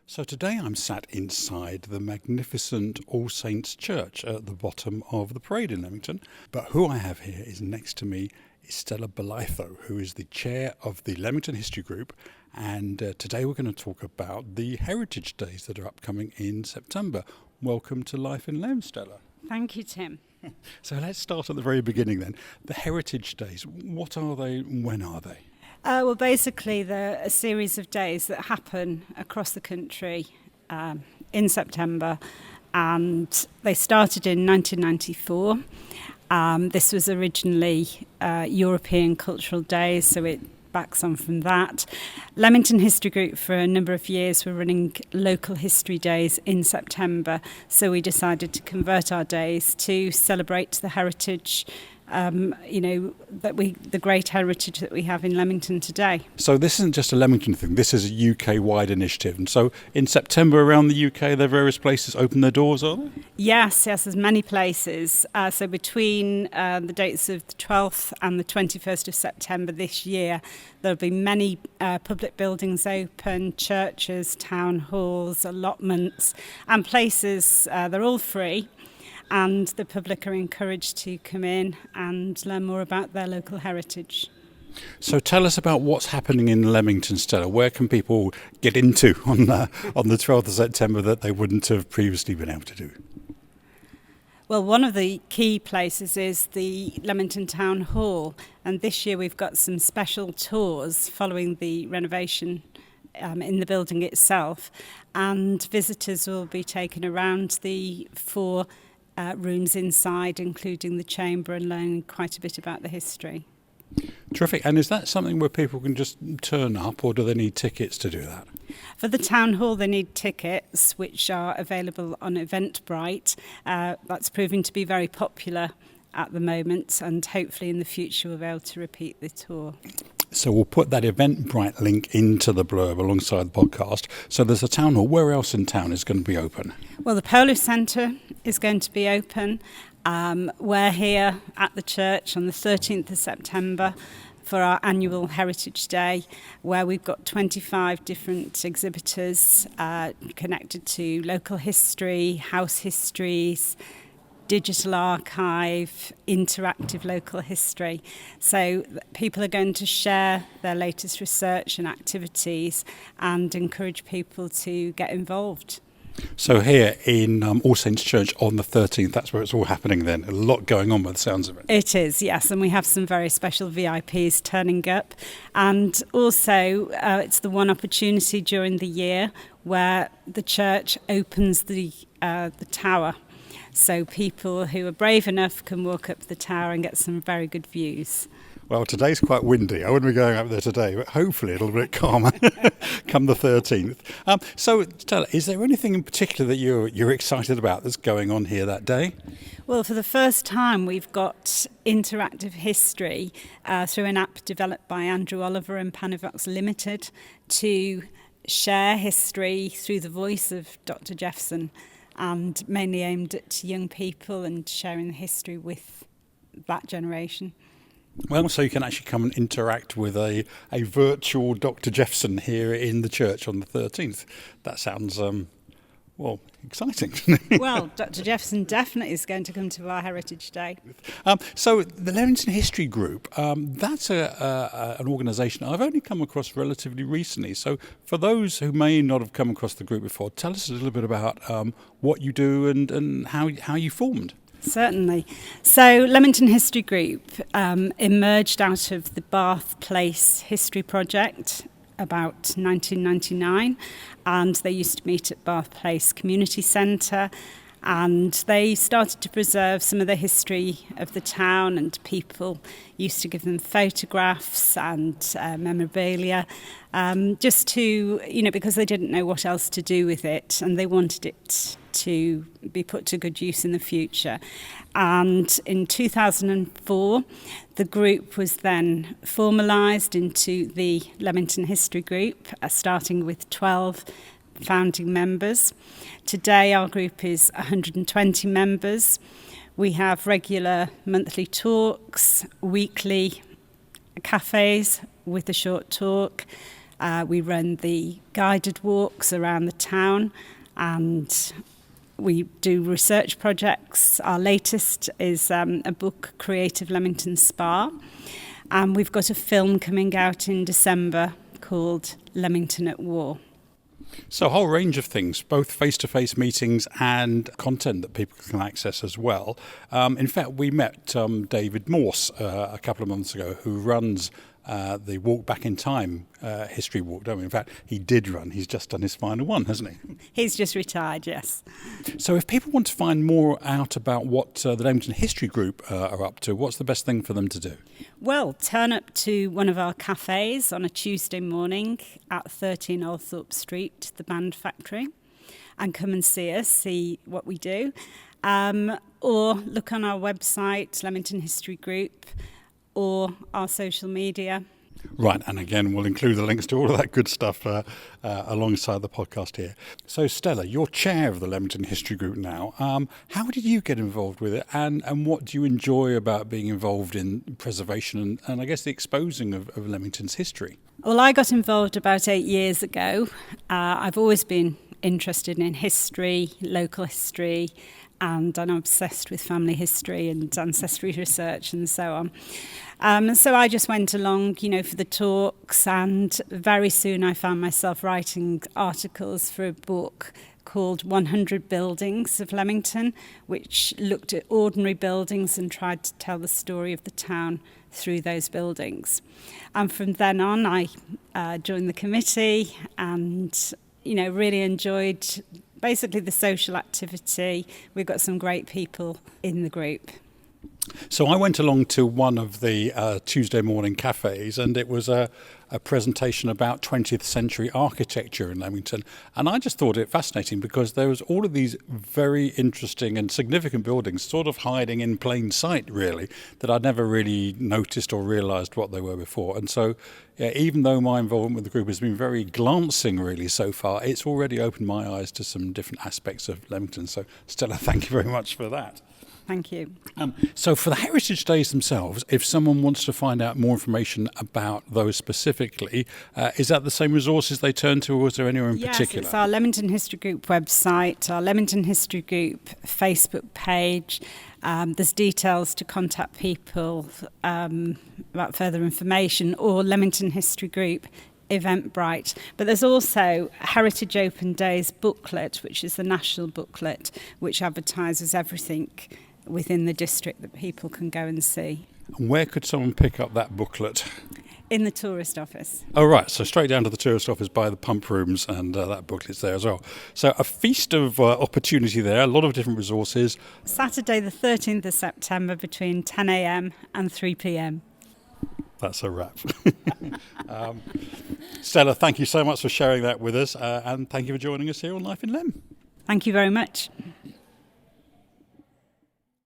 So today I'm sat inside the magnificent All Saints Church at the bottom of the parade in Leamington. But who I have here is next to me is Stella Bolitho, who is the chair of the Leamington History Group. And today we're going to talk about the Heritage Days that are upcoming in September. Welcome to Life in Lem, Stella. Thank you, Tim. So let's start at the very beginning then. The Heritage Days, what are they? When are they? Well, basically, they're a series of days that happen across the country in September, and they started in 1994. This was originally European Cultural Days, so it backs on from that. Leamington History Group, for a number of years, were running local history days in September, so we decided to convert our days to celebrate the heritage, the great heritage that we have in Leamington today. So this isn't just a Leamington thing, this is a UK-wide initiative. And so in September around the UK, there are various places open their doors, are there? Yes, there's many places. So between the dates of the 12th and the 21st of September this year, there'll be many public buildings open, churches, town halls, allotments, and places. They're all free. And the public are encouraged to come in and learn more about their local heritage. So tell us about what's happening in Leamington, Stella. Where can people get into on the 12th of September that they wouldn't have previously been able to do? Well, one of the key places is the Leamington Town Hall, and this year we've got some special tours following the renovation in the building itself, and visitors will be taken around the four rooms inside, including the chamber, and learning quite a bit about the history. Terrific. And is that something where people can just turn up, or do they need tickets to do that? For the town hall, they need tickets, which are available on Eventbrite. That's proving to be very popular at the moment, and hopefully in the future we'll be able to repeat the tour. So we'll put that Eventbrite link into the blurb alongside the podcast. So there's a town hall. Where else in town is going to be open? Well, the Polo Centre is going to be open. We're here at the church on the 13th of September for our annual Heritage Day, where we've got 25 different exhibitors connected to local history, house histories, digital archive, interactive local history. So people are going to share their latest research and activities and encourage people to get involved. So here in All Saints Church on the 13th, that's where it's all happening then. A lot going on by the sounds of it. It is, yes, and we have some very special VIPs turning up. And also it's the one opportunity during the year where the church opens the tower. So people who are brave enough can walk up the tower and get some very good views. Well, today's quite windy. I wouldn't be going up there today, but hopefully it'll be a bit calmer come the 13th. So, Stella, is there anything in particular that you're excited about that's going on here that day? Well, for the first time, we've got interactive history through an app developed by Andrew Oliver and Panivox Limited to share history through the voice of Dr. Jeffson, and mainly aimed at young people and sharing the history with that generation. Well, so you can actually come and interact with a virtual Dr. Jeffson here in the church on the 13th. That sounds, exciting. Well, Dr. Jeffson definitely is going to come to our Heritage Day. So the Leamington History Group, that's an organisation I've only come across relatively recently. So for those who may not have come across the group before, tell us a little bit about what you do and how you formed. Certainly. So Leamington History Group emerged out of the Bath Place History Project about 1999, and they used to meet at Bath Place Community Centre, and they started to preserve some of the history of the town, and people used to give them photographs and memorabilia, just to, because they didn't know what else to do with it, and they wanted it to be put to good use in the future. And in 2004, the group was then formalised into the Leamington History Group, starting with 12 founding members. Today our group is 120 members. We have regular monthly talks, weekly cafes with a short talk, We run the guided walks around the town, and we do research projects. Our latest is a book, Creative Leamington Spa, and we've got a film coming out in December called Leamington at War. So a whole range of things, both face-to-face meetings and content that people can access as well. In fact, we met David Morse a couple of months ago, who runs the Walk Back in Time history walk. In fact, he did run. He's just done his final one, hasn't he? He's just retired, yes. So if people want to find more out about what the Leamington History Group are up to, what's the best thing for them to do? Well, turn up to one of our cafes on a Tuesday morning at 13 Althorpe Street, the Band Factory, and come and see us, see what we do. Or look on our website, Leamington History Group, or our social media. Right, and again, we'll include the links to all of that good stuff alongside the podcast here. So, Stella, you're chair of the Leamington History Group now. How did you get involved with it, and what do you enjoy about being involved in preservation and I guess the exposing of Leamington's history? Well, I got involved about 8 years ago. I've always been interested in history, local history, and I'm obsessed with family history and ancestry research and so on. So I just went along, for the talks, and very soon I found myself writing articles for a book called 100 Buildings of Leamington, which looked at ordinary buildings and tried to tell the story of the town through those buildings. And from then on, I joined the committee and, really enjoyed basically the social activity. We've got some great people in the group. So I went along to one of the Tuesday morning cafes, and it was a presentation about 20th century architecture in Leamington. And I just thought it fascinating because there was all of these very interesting and significant buildings sort of hiding in plain sight, really, that I'd never really noticed or realised what they were before. And so even though my involvement with the group has been very glancing really so far, it's already opened my eyes to some different aspects of Leamington. So Stella, thank you very much for that. Thank you. So for the Heritage Days themselves, if someone wants to find out more information about those specifically, is that the same resources they turn to, or is there anywhere in particular? Yes, it's our Leamington History Group website, our Leamington History Group Facebook page. There's details to contact people about further information, or Leamington History Group Eventbrite. But there's also Heritage Open Days booklet, which is the national booklet, which advertises everything within the district that people can go and see. Where could someone pick up that booklet? In the tourist office. Oh, right. So straight down to the tourist office by the pump rooms, and that booklet's there as well. So a feast of opportunity there, a lot of different resources. Saturday the 13th of September between 10 a.m. and 3 p.m. That's a wrap. Stella, thank you so much for sharing that with us, and thank you for joining us here on Life in Lem. Thank you very much.